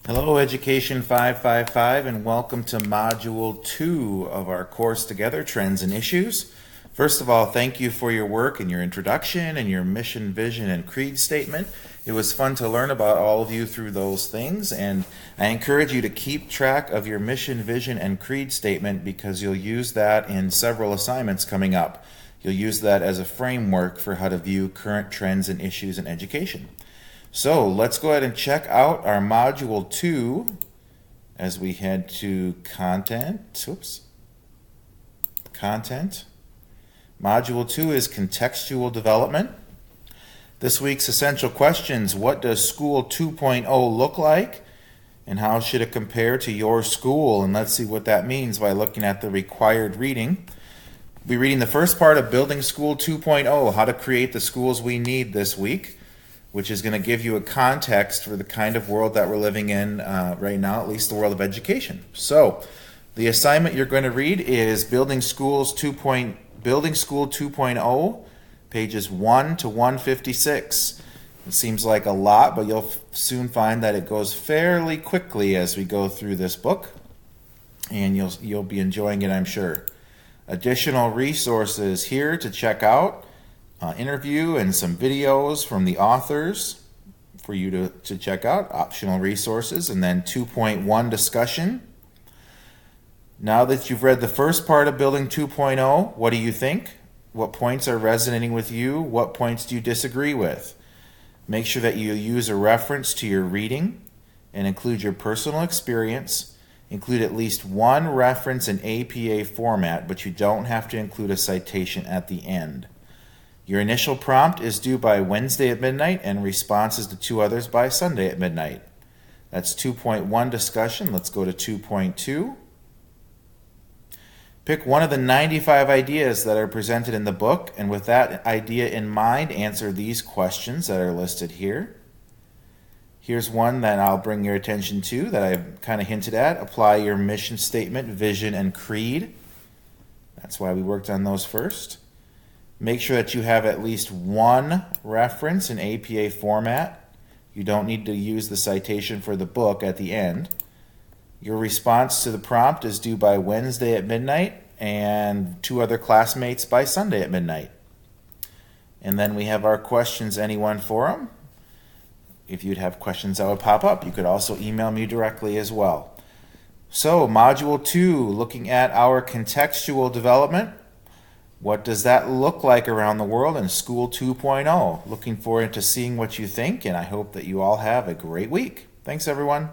Hello, Education 555, and welcome to Module 2 of our course together, Trends and Issues. First of all, thank you for your work and your introduction and your mission, vision, and creed statement. It was fun to learn about all of you through those things, and I encourage you to keep track of your mission, vision, and creed statement because you'll use that in several assignments coming up. You'll use that as a framework for how to view current trends and issues in education. So let's go ahead and check out our Module 2 as we head to Content. Content. Module 2 is Contextual Development. This week's essential questions: what does School 2.0 look like? And how should it compare to your school? And let's see what that means by looking at the required reading. We'll be reading the first part of Building School 2.0, how to create the schools we need this week, which is going to give you a context for the kind of world that we're living in right now, at least the world of education. So the assignment you're going to read is Building School 2.0, pages 1 to 156. It seems like a lot, but you'll soon find that it goes fairly quickly as we go through this book, and you'll be enjoying it, I'm sure. Additional resources here to check out. Interview and some videos from the authors for you to check out, optional resources, and then 2.1 discussion. Now that you've read the first part of Building 2.0, what do you think? What points are resonating with you? What points do you disagree with? Make sure that you use a reference to your reading and include your personal experience. Include at least one reference in APA format, but you don't have to include a citation at the end. Your initial prompt is due by Wednesday at midnight and responses to two others by Sunday at midnight. That's 2.1 discussion. Let's go to 2.2. Pick one of the 95 ideas that are presented in the book, and with that idea in mind, answer these questions that are listed here. Here's one that I'll bring your attention to that I've kind of hinted at. Apply your mission statement, vision, and creed. That's why we worked on those first. Make sure that you have at least one reference in APA format. You don't need to use the citation for the book at the end. Your response to the prompt is due by Wednesday at midnight and two other classmates by Sunday at midnight. And then we have our questions anyone forum. If you'd have questions that would pop up, you could also email me directly as well. So, Module 2, looking at our contextual development. What does that look like around the world in School 2.0? Looking forward to seeing what you think, and I hope that you all have a great week. Thanks, everyone.